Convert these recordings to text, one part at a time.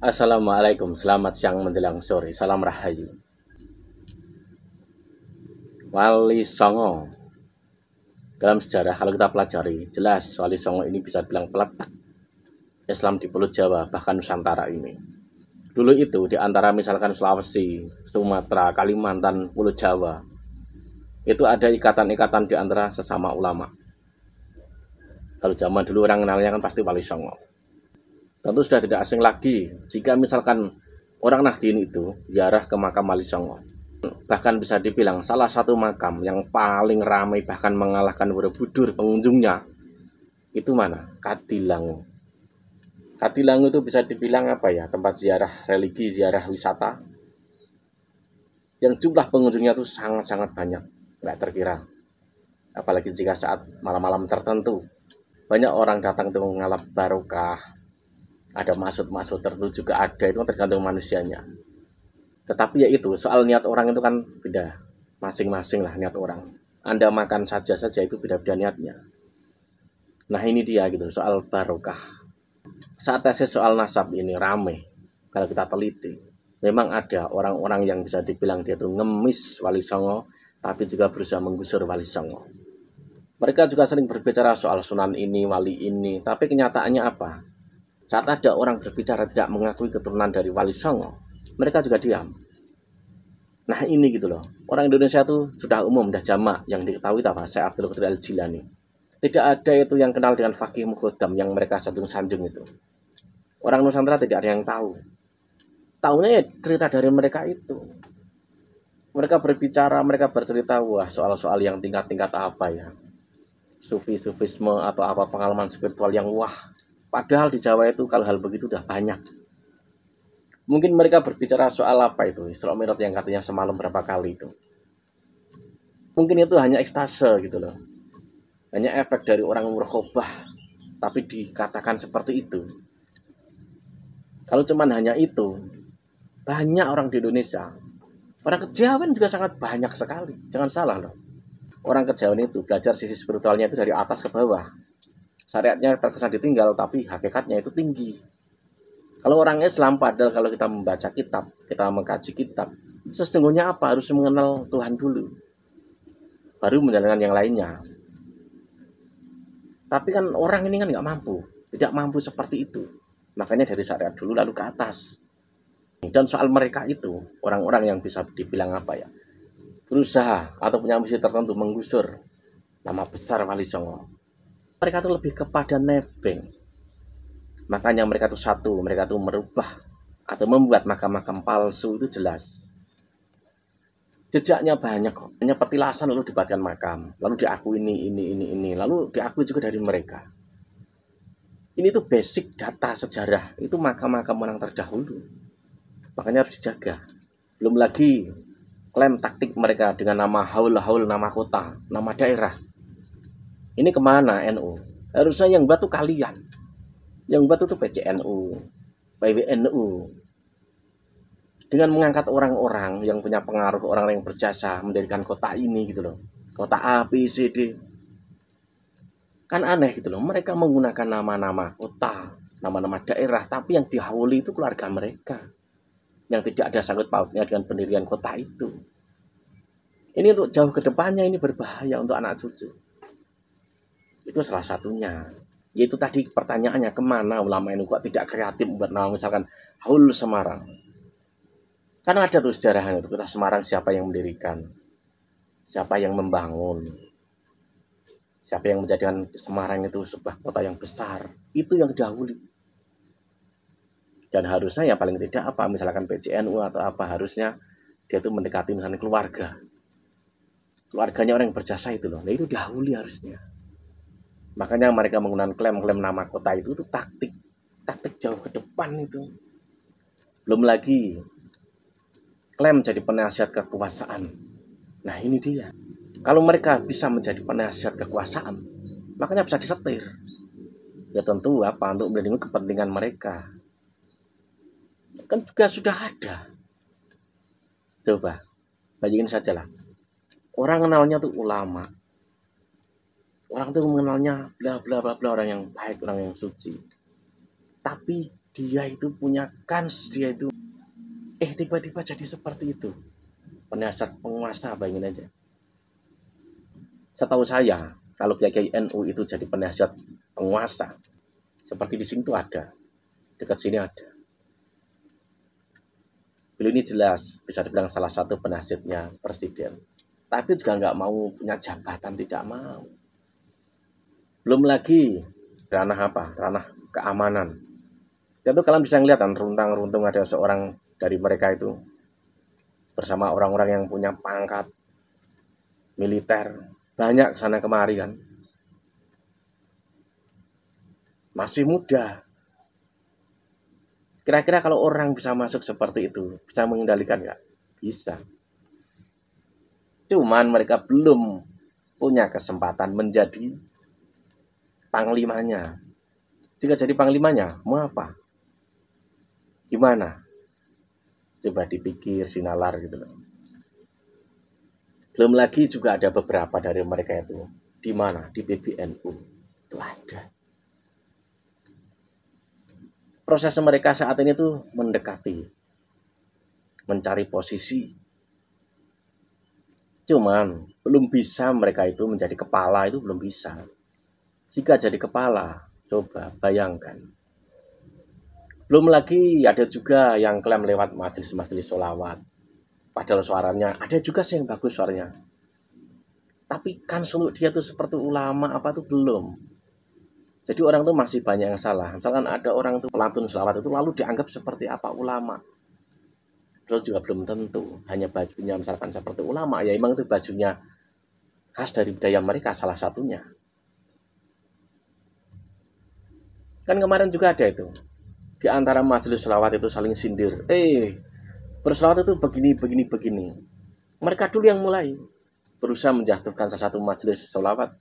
Assalamualaikum, selamat siang menjelang sore, salam rahayu. Wali Songo, dalam sejarah kalau kita pelajari, jelas Wali Songo ini bisa bilang peletak Islam di Pulau Jawa, bahkan Nusantara ini. Dulu itu di antara misalkan Sulawesi, Sumatera, Kalimantan, Pulau Jawa, itu ada ikatan-ikatan di antara sesama ulama. Kalau zaman dulu orang kenalnya kan pasti Wali Songo. Tentu sudah tidak asing lagi jika misalkan orang Nahdien itu ziarah ke makam Wali Songo. Bahkan bisa dibilang salah satu makam yang paling ramai bahkan mengalahkan Borobudur pengunjungnya itu mana? Kadilangu. Kadilangu itu bisa dibilang apa ya, tempat ziarah religi, ziarah wisata yang jumlah pengunjungnya itu sangat-sangat banyak, nggak terkira. Apalagi jika saat malam-malam tertentu banyak orang datang untuk mengalap barokah. Ada maksud-maksud tertentu juga ada, itu tergantung manusianya. Tetapi ya itu, soal niat orang itu kan beda. Masing-masing lah niat orang. Anda makan saja itu beda-beda niatnya. Nah ini dia gitu, soal barokah. Saat tesis soal nasab ini rame, kalau kita teliti. Memang ada orang-orang yang bisa dibilang dia tuh ngemis Wali Songo, tapi juga berusaha menggusur Wali Songo. Mereka juga sering berbicara soal sunan ini, wali ini. Tapi kenyataannya apa? Saat ada orang berbicara tidak mengakui keturunan dari Wali Songo, mereka juga diam. Nah ini gitu loh, orang Indonesia itu sudah umum, sudah jamak, yang diketahui apa? Syekh Abdul Qadir Al-Jilani. Tidak ada itu yang kenal dengan Fakih Mukhodam yang mereka sanjung-sanjung itu. Orang Nusantara tidak ada yang tahu. Tahunya ya cerita dari mereka itu. Mereka berbicara, mereka bercerita, wah soal-soal yang tingkat-tingkat apa ya. Sufisme atau apa pengalaman spiritual yang wah. Padahal di Jawa itu kalau hal begitu udah banyak. Mungkin mereka berbicara soal apa itu, Isra Mi'raj yang katanya semalam berapa kali itu. Mungkin itu hanya ekstase gitu loh. Hanya efek dari orang murkhobah, tapi dikatakan seperti itu. Kalau cuman hanya itu, banyak orang di Indonesia. Orang kejawen juga sangat banyak sekali. Jangan salah loh. Orang kejawen itu belajar sisi spiritualnya itu dari atas ke bawah. Syariatnya terkesan ditinggal, tapi hakikatnya itu tinggi. Kalau orang Islam, padahal kalau kita membaca kitab, kita mengkaji kitab, sesungguhnya apa? Harus mengenal Tuhan dulu, baru menjalankan yang lainnya. Tapi kan orang ini kan nggak mampu, tidak mampu seperti itu. Makanya dari syariat dulu lalu ke atas. Dan soal mereka itu, orang-orang yang bisa dibilang apa ya, berusaha atau punya misi tertentu menggusur nama besar Wali Songo. Mereka itu lebih kepada nebeng. Makanya mereka itu satu, mereka itu merubah atau membuat makam-makam palsu itu jelas. Jejaknya banyak kok, hanya petilasan lalu dibuatkan makam, lalu diakui ini, lalu diakui juga dari mereka. Ini tuh basic data sejarah, itu makam-makam orang terdahulu. Makanya harus dijaga. Belum lagi klaim taktik mereka dengan nama haul-haul, nama kota, nama daerah. Ini kemana NU? Harusnya yang buat tuh kalian. Yang buat itu PCNU, PWNU. Dengan mengangkat orang-orang yang punya pengaruh, orang yang berjasa mendirikan kota ini gitu loh. Kota A, B, C, D. Kan aneh gitu loh. Mereka menggunakan nama-nama kota, nama-nama daerah, tapi yang dihauli itu keluarga mereka. Yang tidak ada sangkut pautnya dengan pendirian kota itu. Ini untuk jauh ke depannya ini berbahaya untuk anak cucu. Itu salah satunya. Yaitu tadi pertanyaannya, kemana ulama ini kok tidak kreatif buat nama misalkan Haul Semarang. Karena ada tuh sejarahnya itu, kota Semarang siapa yang mendirikan, siapa yang membangun, siapa yang menjadikan Semarang itu sebuah kota yang besar. Itu yang didahului. Dan harusnya ya paling tidak apa, misalkan PCNU atau apa, harusnya dia tuh mendekati misalnya keluarga. Keluarganya orang yang berjasa itu loh. Nah itu dahului harusnya. Makanya mereka menggunakan klaim-klaim nama kota itu taktik jauh ke depan itu. Belum lagi klaim jadi penasihat kekuasaan. Nah ini dia. Kalau mereka bisa menjadi penasihat kekuasaan, makanya bisa disetir. Ya tentu apa, untuk melindungi kepentingan mereka. Kan juga sudah ada. Coba bayangin saja lah. Orang kenalnya tuh ulama. Orang tuh mengenalnya bla bla bla bla, orang yang baik, orang yang suci. Tapi dia itu punya kans, dia itu tiba-tiba jadi seperti itu. Penasihat penguasa, bayangin aja. Setahu saya, kalau Kiai NU itu jadi penasihat penguasa, seperti di sini tuh ada, dekat sini ada. Beliau ini jelas bisa dibilang salah satu penasihatnya presiden, tapi juga nggak mau punya jabatan, tidak mau. Belum lagi ranah apa? Ranah keamanan. Itu kalian bisa ngeliat kan, runtang-runtung ada seorang dari mereka itu bersama orang-orang yang punya pangkat militer, banyak kesana kemari kan. Masih muda. Kira-kira kalau orang bisa masuk seperti itu, bisa mengendalikan nggak? Bisa. Cuman mereka belum punya kesempatan menjadi panglimanya. Jika jadi panglimanya, mau apa? Gimana? Coba dipikir, sinalar gitu loh. Belum lagi juga ada beberapa dari mereka itu. Di mana? Di PBNU. Itu ada. Proses mereka saat ini tuh mendekati, mencari posisi. Cuman belum bisa mereka itu menjadi kepala, itu belum bisa. Jika jadi kepala, coba bayangkan. Belum lagi ada juga yang klaim lewat majelis-majelis sholawat. Padahal suaranya, ada juga sih yang bagus suaranya. Tapi kan untuk dia tuh seperti ulama apa tuh belum. Jadi orang tuh masih banyak yang salah. Misalkan ada orang tuh pelantun sholawat itu lalu dianggap seperti apa ulama. Itu juga belum tentu. Hanya bajunya misalkan seperti ulama, ya emang itu bajunya khas dari budaya mereka salah satunya. Kan kemarin juga ada itu. Di antara majelis sholawat itu saling sindir. Berselawat itu begini. Mereka dulu yang mulai berusaha menjatuhkan salah satu majelis sholawat.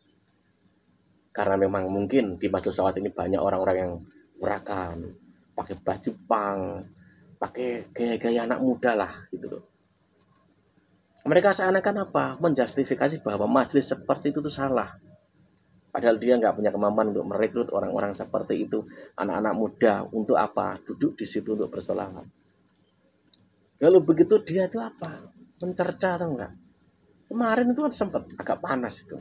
Karena memang mungkin di majelis sholawat ini banyak orang-orang yang urakan, pakai baju pang, pakai gaya-gaya anak muda lah gitu loh. Mereka seakan-akan apa? Menjustifikasi bahwa majelis seperti itu tuh salah. Padahal dia nggak punya kemampuan untuk merekrut orang-orang seperti itu, anak-anak muda untuk apa? Duduk di situ untuk bersolawat. Kalau begitu dia itu apa? Mencerca atau enggak? Kemarin itu sempat agak panas itu.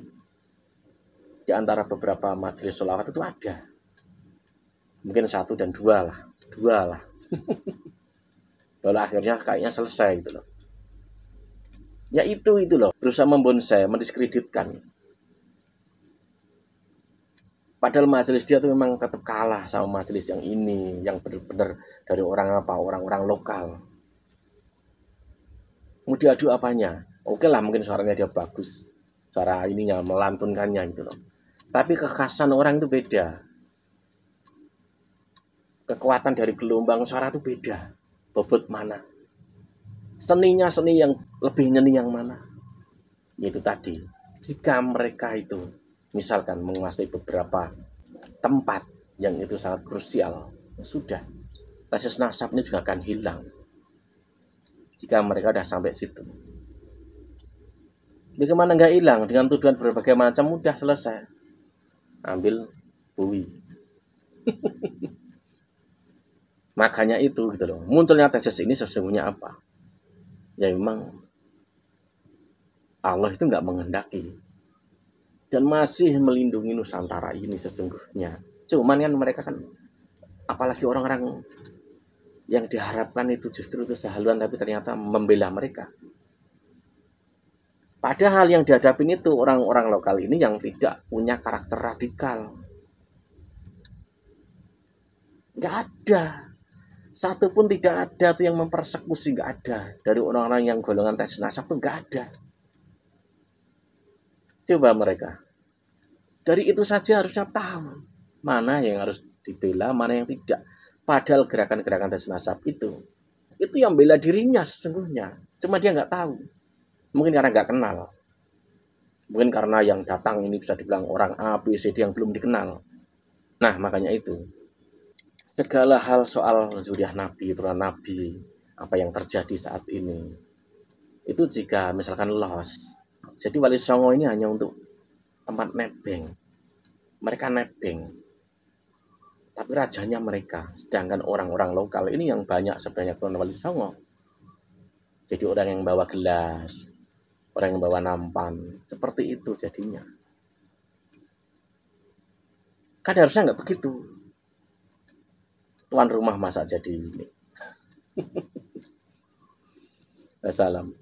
Di antara beberapa majelis sholawat itu ada. Mungkin 1 dan 2 lah. 2 lah. Lalu akhirnya kayaknya selesai gitu loh. Ya itu loh. Berusaha membonsai, mendiskreditkan. Padahal majelis dia tuh memang tetap kalah sama majelis yang ini. Yang benar-benar dari orang lokal. Mau diadu apanya? Oke lah mungkin suaranya dia bagus. Suara ininya, melantunkannya gitu loh. Tapi kekhasan orang itu beda. Kekuatan dari gelombang suara itu beda. Bobot mana? Seninya seni yang lebih nyeni yang mana? Yaitu tadi. Jika mereka itu misalkan menguasai beberapa tempat yang itu sangat krusial, sudah. Tesis nasabnya juga akan hilang. Jika mereka udah sampai situ. Bagaimana nggak hilang? Dengan tuduhan berbagai macam udah selesai. Ambil bui. Makanya itu gitu loh. Munculnya tesis ini sesungguhnya apa? Ya memang Allah itu nggak menghendaki dan masih melindungi Nusantara ini sesungguhnya. Cuman kan mereka kan apalagi orang-orang yang diharapkan itu justru itu sehaluan tapi ternyata membela mereka. Padahal yang dihadapin itu orang-orang lokal ini yang tidak punya karakter radikal. Nggak ada. Satu pun tidak ada tuh yang mempersekusi, nggak ada. Dari orang-orang yang golongan tes nasab tuh nggak ada. Coba mereka. Dari itu saja harusnya tahu. Mana yang harus dibela, mana yang tidak. Padahal gerakan-gerakan tes nasab itu yang bela dirinya sesungguhnya. Cuma dia nggak tahu. Mungkin karena nggak kenal. Mungkin karena yang datang ini bisa dibilang orang A, B, C, D yang belum dikenal. Nah, makanya itu. Segala hal soal zuriat Nabi, turunan Nabi, apa yang terjadi saat ini. Itu jika misalkan loss. Jadi Wali Songo ini hanya untuk tempat nebeng. Mereka nebeng. tapi rajanya mereka. Sedangkan orang-orang lokal ini yang banyak sebanyak Tuan Wali Songo. Jadi orang yang bawa gelas, orang yang bawa nampan, seperti itu jadinya. Kan harusnya nggak begitu. Tuan rumah masa jadi ini. Wassalam.